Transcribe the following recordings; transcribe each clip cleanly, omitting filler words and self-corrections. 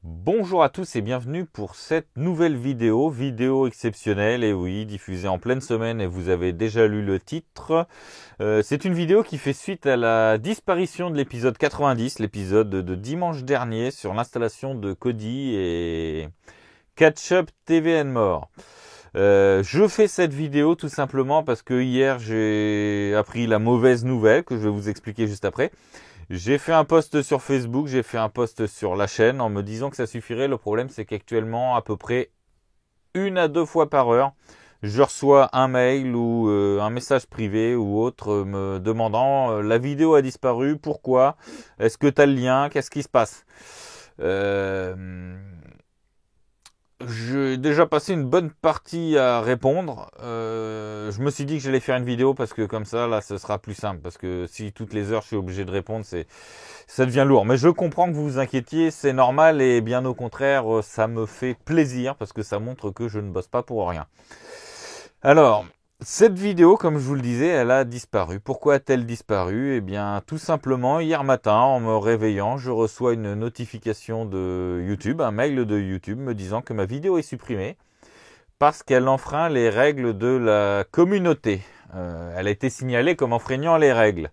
Bonjour à tous et bienvenue pour cette nouvelle vidéo exceptionnelle, et oui, diffusée en pleine semaine et vous avez déjà lu le titre. C'est une vidéo qui fait suite à la disparition de l'épisode 90, l'épisode de dimanche dernier sur l'installation de Kodi et Catch-up TV and More. Je fais cette vidéo tout simplement parce que hier j'ai appris la mauvaise nouvelle que je vais vous expliquer juste après. J'ai fait un post sur Facebook, j'ai fait un post sur la chaîne en me disant que ça suffirait. Le problème, c'est qu'actuellement, à peu près 1 à 2 fois par heure, je reçois un mail ou un message privé ou autre me demandant la vidéo a disparu, pourquoi, est-ce que tu as le lien, qu'est-ce qui se passe. J'ai déjà passé une bonne partie à répondre. Je me suis dit que j'allais faire une vidéo parce que comme ça, là, ce sera plus simple. Parce que si toutes les heures je suis obligé de répondre, ça devient lourd. Mais je comprends que vous vous inquiétiez, c'est normal et bien au contraire, ça me fait plaisir parce que ça montre que je ne bosse pas pour rien. Alors, cette vidéo, comme je vous le disais, elle a disparu. Pourquoi a-t-elle disparu? Eh bien, tout simplement, hier matin, en me réveillant, je reçois une notification de YouTube, un mail de YouTube me disant que ma vidéo est supprimée parce qu'elle enfreint les règles de la communauté. Elle a été signalée comme enfreignant les règles.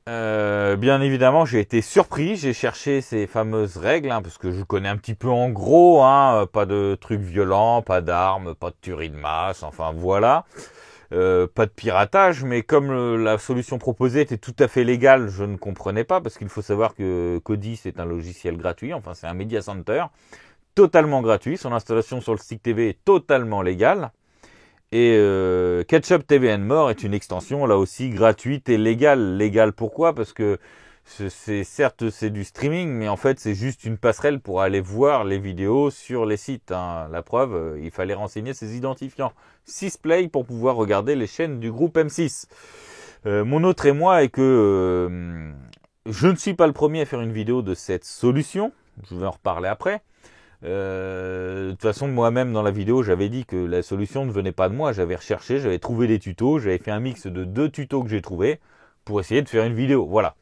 Bien évidemment, j'ai été surpris, j'ai cherché ces fameuses règles, parce que je connais un petit peu en gros, pas de trucs violents, pas d'armes, pas de tuerie de masse, enfin voilà, pas de piratage, mais comme la solution proposée était tout à fait légale, je ne comprenais pas, parce qu'il faut savoir que Kodi c'est un logiciel gratuit, enfin c'est un media center, totalement gratuit, son installation sur le stick TV est totalement légale. Et Catch-up TV and More est une extension là aussi gratuite et légale. Légale pourquoi? Parce que certes c'est du streaming, mais en fait c'est juste une passerelle pour aller voir les vidéos sur les sites. La preuve, il fallait renseigner ses identifiants 6play pour pouvoir regarder les chaînes du groupe M6. Mon autre émoi est que je ne suis pas le premier à faire une vidéo de cette solution. Je vais en reparler après. De toute façon, moi-même dans la vidéo, j'avais dit que la solution ne venait pas de moi. J'avais recherché, j'avais trouvé des tutos, j'avais fait un mix de 2 tutos que j'ai trouvé pour essayer de faire une vidéo. Voilà,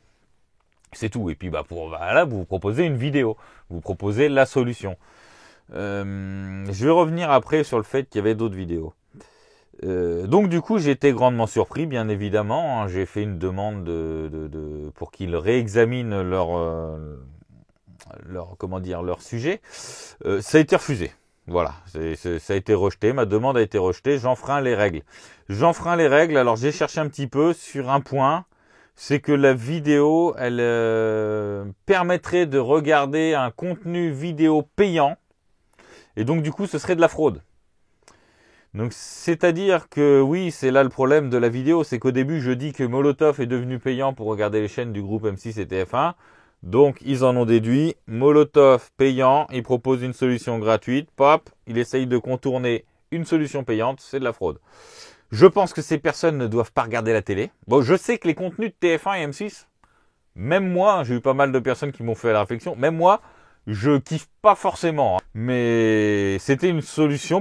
c'est tout. Et puis voilà, vous proposez une vidéo, vous proposez la solution. Je vais revenir après sur le fait qu'il y avait d'autres vidéos. Donc du coup, j'ai été grandement surpris, bien évidemment. J'ai fait une demande pour qu'ils réexaminent leur sujet. Ça a été refusé. Voilà, ça a été rejeté, ma demande a été rejetée, j'enfreins les règles. J'enfreins les règles, alors j'ai cherché un petit peu sur un point, c'est que la vidéo, elle permettrait de regarder un contenu vidéo payant, et donc du coup ce serait de la fraude. Donc c'est-à-dire que oui, c'est là le problème de la vidéo, c'est qu'au début je dis que Molotov est devenu payant pour regarder les chaînes du groupe M6 et TF1, donc ils en ont déduit, Molotov payant, il propose une solution gratuite, pop, il essaye de contourner une solution payante, c'est de la fraude. Je pense que ces personnes ne doivent pas regarder la télé. Bon, je sais que les contenus de TF1 et M6, même moi, j'ai eu pas mal de personnes qui m'ont fait la réflexion, même moi, je kiffe pas forcément. Mais c'était une solution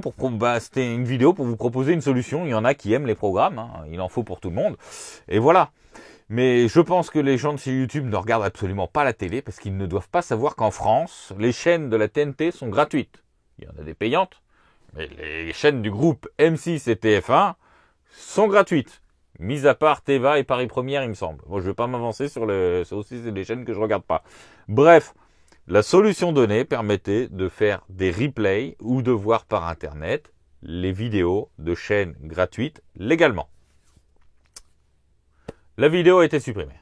c'était une vidéo pour vous proposer une solution. Il y en a qui aiment les programmes, il en faut pour tout le monde. Et voilà. Mais je pense que les gens de chez YouTube ne regardent absolument pas la télé parce qu'ils ne doivent pas savoir qu'en France, les chaînes de la TNT sont gratuites. Il y en a des payantes, mais les chaînes du groupe M6 et TF1 sont gratuites. Mis à part Teva et Paris Première, il me semble. Bon, je vais pas m'avancer sur ça aussi, c'est des chaînes que je regarde pas. Bref, la solution donnée permettait de faire des replays ou de voir par Internet les vidéos de chaînes gratuites légalement. La vidéo a été supprimée.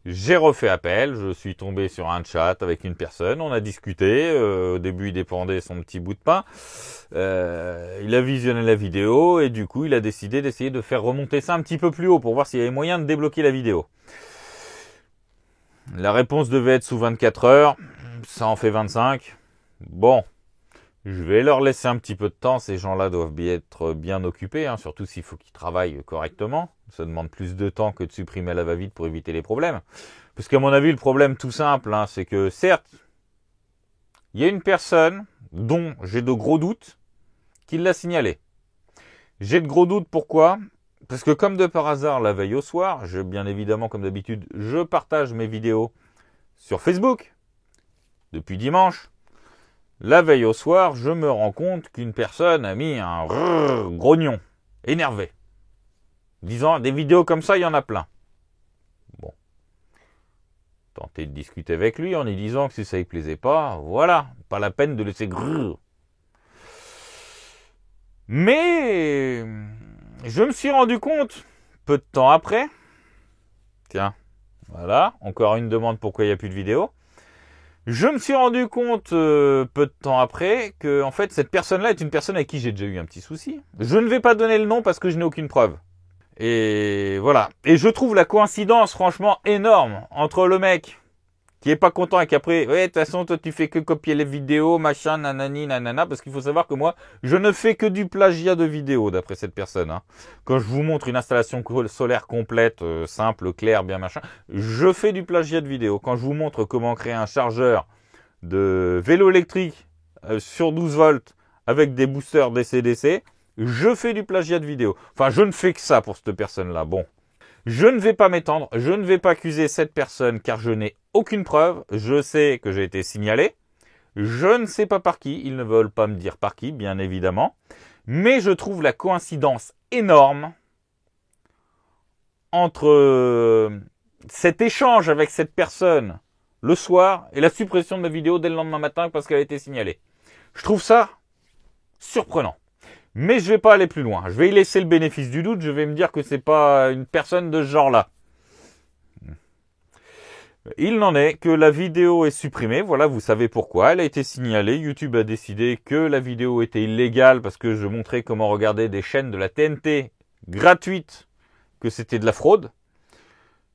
J'ai refait appel, je suis tombé sur un chat avec une personne, on a discuté, au début il dépendait son petit bout de pain, il a visionné la vidéo et du coup il a décidé d'essayer de faire remonter ça un petit peu plus haut pour voir s'il y avait moyen de débloquer la vidéo. La réponse devait être sous 24 heures, ça en fait 25. Bon, je vais leur laisser un petit peu de temps, ces gens-là doivent être bien occupés, surtout s'il faut qu'ils travaillent correctement. Ça demande plus de temps que de supprimer à la va-vite pour éviter les problèmes. Parce qu'à mon avis, le problème tout simple, c'est que certes, il y a une personne dont j'ai de gros doutes qui l'a signalé. J'ai de gros doutes pourquoi? Parce que comme de par hasard, la veille au soir, bien évidemment comme d'habitude, je partage mes vidéos sur Facebook. depuis dimanche. La veille au soir, je me rends compte qu'une personne a mis un grognon, énervé. Disant, des vidéos comme ça, il y en a plein. Bon. Tenter de discuter avec lui en lui disant que si ça ne lui plaisait pas, voilà, pas la peine de laisser grrr. Mais je me suis rendu compte, peu de temps après, tiens, voilà, encore une demande pourquoi il n'y a plus de vidéo. Je me suis rendu compte peu de temps après que en fait cette personne-là est une personne avec qui j'ai déjà eu un petit souci. Je ne vais pas donner le nom parce que je n'ai aucune preuve. Et voilà. Et je trouve la coïncidence franchement énorme entre le mec qui est pas content et qu'après, ouais, de toute façon, toi tu fais que copier les vidéos, machin, nanani, nanana, parce qu'il faut savoir que moi, je ne fais que du plagiat de vidéos d'après cette personne. Hein. Quand je vous montre une installation solaire complète, simple, claire, bien machin, je fais du plagiat de vidéos. Quand je vous montre comment créer un chargeur de vélo électrique sur 12 volts avec des boosters DC-DC, je fais du plagiat de vidéos. Enfin, je ne fais que ça pour cette personne-là. Bon. Je ne vais pas m'étendre, je ne vais pas accuser cette personne car je n'ai aucune preuve. Je sais que j'ai été signalé. Je ne sais pas par qui, ils ne veulent pas me dire par qui, bien évidemment. Mais je trouve la coïncidence énorme entre cet échange avec cette personne le soir et la suppression de la vidéo dès le lendemain matin parce qu'elle a été signalée. Je trouve ça surprenant. Mais je vais pas aller plus loin. Je vais y laisser le bénéfice du doute. Je vais me dire que c'est pas une personne de ce genre-là. Il n'en est que la vidéo est supprimée. Voilà, vous savez pourquoi. Elle a été signalée. YouTube a décidé que la vidéo était illégale parce que je montrais comment regarder des chaînes de la TNT gratuites, que c'était de la fraude.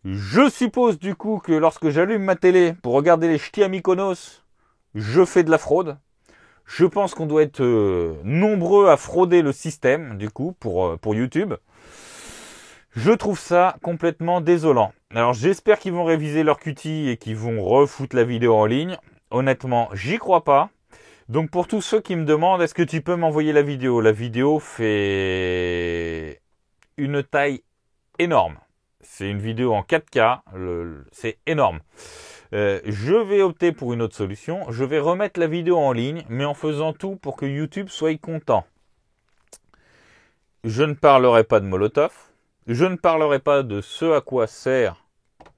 Je suppose du coup que lorsque j'allume ma télé pour regarder les ch'tis à Mykonos, je fais de la fraude. Je pense qu'on doit être nombreux à frauder le système, du coup, pour YouTube. Je trouve ça complètement désolant. Alors, j'espère qu'ils vont réviser leur QT et qu'ils vont refoutre la vidéo en ligne. Honnêtement, j'y crois pas. Donc, pour tous ceux qui me demandent, est-ce que tu peux m'envoyer la vidéo? La vidéo fait une taille énorme. C'est une vidéo en 4K. C'est énorme. Je vais opter pour une autre solution. Je vais remettre la vidéo en ligne, mais en faisant tout pour que YouTube soit content. Je ne parlerai pas de Molotov. Je ne parlerai pas de ce à quoi sert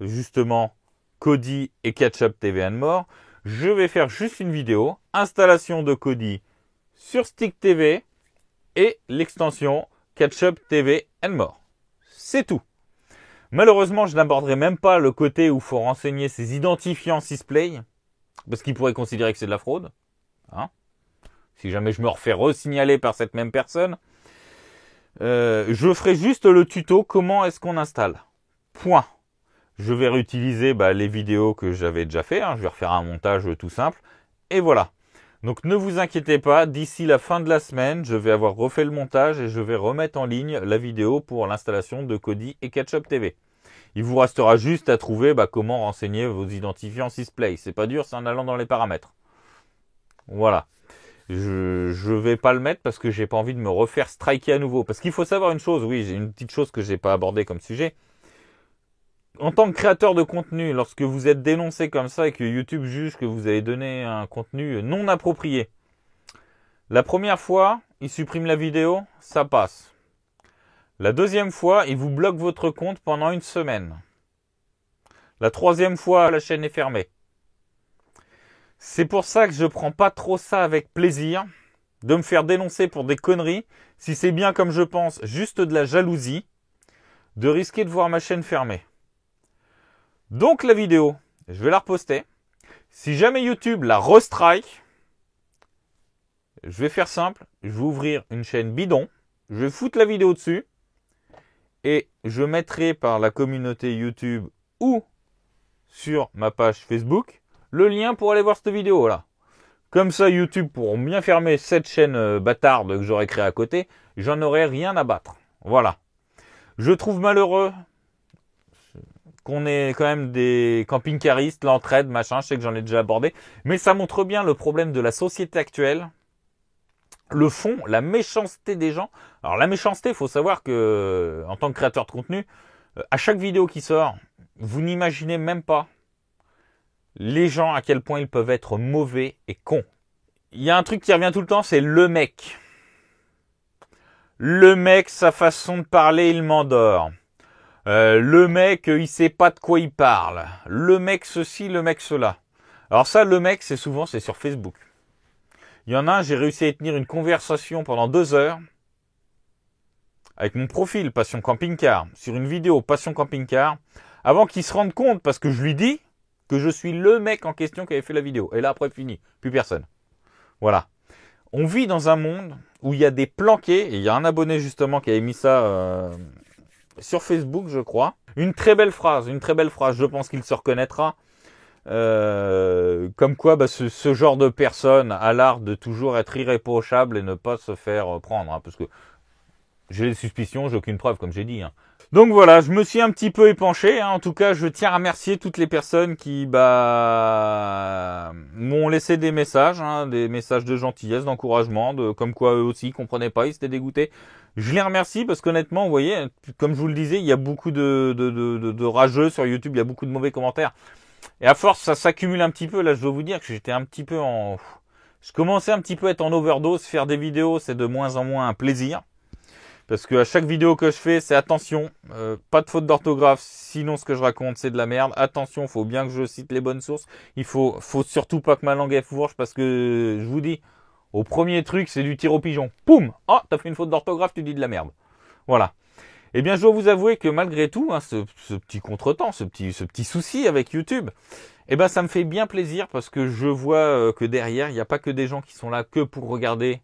justement Kodi et Ketchup TV and More. Je vais faire juste une vidéo, installation de Kodi sur Stick TV et l'extension Ketchup TV and More. C'est tout. Malheureusement, je n'aborderai même pas le côté où il faut renseigner ses identifiants Sysplay, parce qu'il pourrait considérer que c'est de la fraude. Hein, si jamais je me refais re-signaler par cette même personne, je ferai juste le tuto comment est-ce qu'on installe. Point. Je vais réutiliser les vidéos que j'avais déjà fait. Hein, je vais refaire un montage tout simple. Et voilà. Donc ne vous inquiétez pas, d'ici la fin de la semaine, je vais avoir refait le montage et je vais remettre en ligne la vidéo pour l'installation de Kodi et Ketchup TV. Il vous restera juste à trouver comment renseigner vos identifiants Sysplay. C'est pas dur, c'est en allant dans les paramètres. Voilà. Je vais pas le mettre parce que j'ai pas envie de me refaire striker à nouveau. Parce qu'il faut savoir une chose, oui, j'ai une petite chose que j'ai pas abordée comme sujet. En tant que créateur de contenu, lorsque vous êtes dénoncé comme ça et que YouTube juge que vous avez donné un contenu non approprié, la première fois, il supprime la vidéo, ça passe. La deuxième fois, il vous bloque votre compte pendant une semaine. La troisième fois, la chaîne est fermée. C'est pour ça que je prends pas trop ça avec plaisir, de me faire dénoncer pour des conneries, si c'est bien comme je pense, juste de la jalousie, de risquer de voir ma chaîne fermée. Donc la vidéo, je vais la reposter. Si jamais YouTube la restrike, je vais faire simple, je vais ouvrir une chaîne bidon, je vais foutre la vidéo dessus, et je mettrai par la communauté YouTube ou sur ma page Facebook le lien pour aller voir cette vidéo là. Comme ça YouTube pourront bien fermer cette chaîne bâtarde que j'aurais créée à côté, j'en aurai rien à battre. Voilà. Je trouve malheureux qu'on ait quand même des camping-caristes, l'entraide, machin, je sais que j'en ai déjà abordé, mais ça montre bien le problème de la société actuelle, le fond, la méchanceté des gens. Alors la méchanceté, il faut savoir que en tant que créateur de contenu, à chaque vidéo qui sort, vous n'imaginez même pas les gens, à quel point ils peuvent être mauvais et cons. Il y a un truc qui revient tout le temps, c'est le mec. Le mec, sa façon de parler, il m'endort. Le mec, il sait pas de quoi il parle. Le mec ceci, le mec cela. Alors ça, le mec, c'est sur Facebook. Il y en a un, j'ai réussi à tenir une conversation pendant 2 heures avec mon profil Passion Camping-Car, sur une vidéo Passion Camping-Car, avant qu'il se rende compte, parce que je lui dis que je suis le mec en question qui avait fait la vidéo. Et là, après, fini. Plus personne. Voilà. On vit dans un monde où il y a des planqués, et il y a un abonné justement qui avait mis ça sur Facebook, je crois. Une très belle phrase, je pense qu'il se reconnaîtra. Comme quoi ce genre de personne a l'art de toujours être irréprochable et ne pas se faire prendre, hein, parce que j'ai les suspicions, j'ai aucune preuve, comme j'ai dit. Hein. Donc voilà, je me suis un petit peu épanché. Hein. En tout cas, je tiens à remercier toutes les personnes qui m'ont laissé des messages, hein, des messages de gentillesse, d'encouragement, comme quoi eux aussi ils comprenaient pas, ils s'étaient dégoûtés. Je les remercie parce qu'honnêtement, vous voyez, comme je vous le disais, il y a beaucoup de rageux sur YouTube, il y a beaucoup de mauvais commentaires. Et à force, ça s'accumule un petit peu. Là, je dois vous dire que j'étais un petit peu je commençais un petit peu à être en overdose. Faire des vidéos, c'est de moins en moins un plaisir. Parce que à chaque vidéo que je fais, c'est attention, pas de faute d'orthographe, sinon ce que je raconte, c'est de la merde. Attention, faut bien que je cite les bonnes sources. Il faut surtout pas que ma langue elle fourche, parce que je vous dis, au premier truc, c'est du tir au pigeon. Poum! Oh, t'as fait une faute d'orthographe, tu dis de la merde. Voilà. Eh bien, je dois vous avouer que malgré tout, hein, ce petit contretemps, ce petit souci avec YouTube, eh ben, ça me fait bien plaisir parce que je vois que derrière, il n'y a pas que des gens qui sont là que pour regarder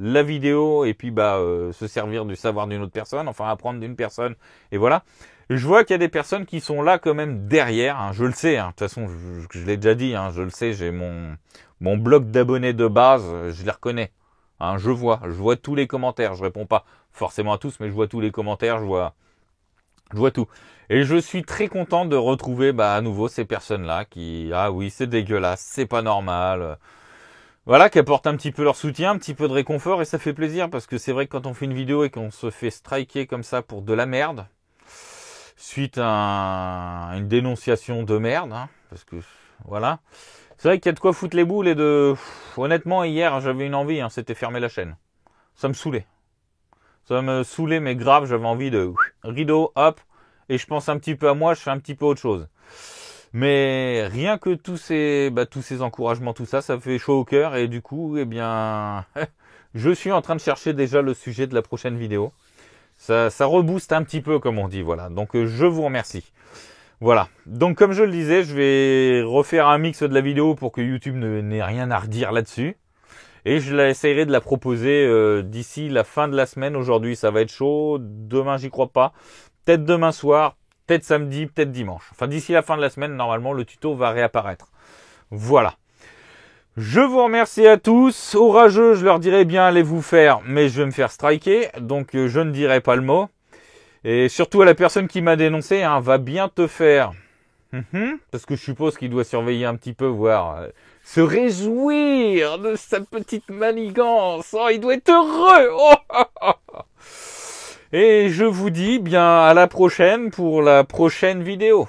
la vidéo et puis se servir du savoir d'une autre personne, enfin apprendre d'une personne, et voilà. Je vois qu'il y a des personnes qui sont là quand même derrière, hein, je le sais, hein, de toute façon, je l'ai déjà dit, hein, je le sais, j'ai mon bloc d'abonnés de base, je les reconnais. Hein, je vois tous les commentaires, je réponds pas forcément à tous, mais je vois tous les commentaires, je vois tout. Et je suis très content de retrouver à nouveau ces personnes-là qui, ah oui, c'est dégueulasse, c'est pas normal. Voilà, qui apportent un petit peu leur soutien, un petit peu de réconfort, et ça fait plaisir parce que c'est vrai que quand on fait une vidéo et qu'on se fait striker comme ça pour de la merde, suite à une dénonciation de merde, hein, parce que voilà. C'est vrai qu'il y a de quoi foutre les boules et honnêtement, hier, j'avais une envie, hein, c'était fermer la chaîne. Ça me saoulait. Ça me saoulait, mais grave, j'avais envie de rideau, hop, et je pense un petit peu à moi, je fais un petit peu autre chose. Mais rien que tous ces encouragements, tout ça, ça me fait chaud au cœur, et du coup, eh bien, je suis en train de chercher déjà le sujet de la prochaine vidéo. Ça rebooste un petit peu, comme on dit, voilà. Donc, je vous remercie. Voilà. Donc, comme je le disais, je vais refaire un mix de la vidéo pour que YouTube n'ait rien à redire là-dessus. Et je essaierai de la proposer d'ici la fin de la semaine. Aujourd'hui, ça va être chaud. Demain, j'y crois pas. Peut-être demain soir, peut-être samedi, peut-être dimanche. Enfin, d'ici la fin de la semaine, normalement, le tuto va réapparaître. Voilà. Je vous remercie à tous. Aux rageux, je leur dirai bien, allez vous faire, mais je vais me faire striker. Donc, je ne dirai pas le mot. Et surtout à la personne qui m'a dénoncé, hein, va bien te faire. Parce que je suppose qu'il doit surveiller un petit peu, voir, se réjouir de sa petite manigance. Oh, il doit être heureux. Et je vous dis bien à la prochaine pour la prochaine vidéo.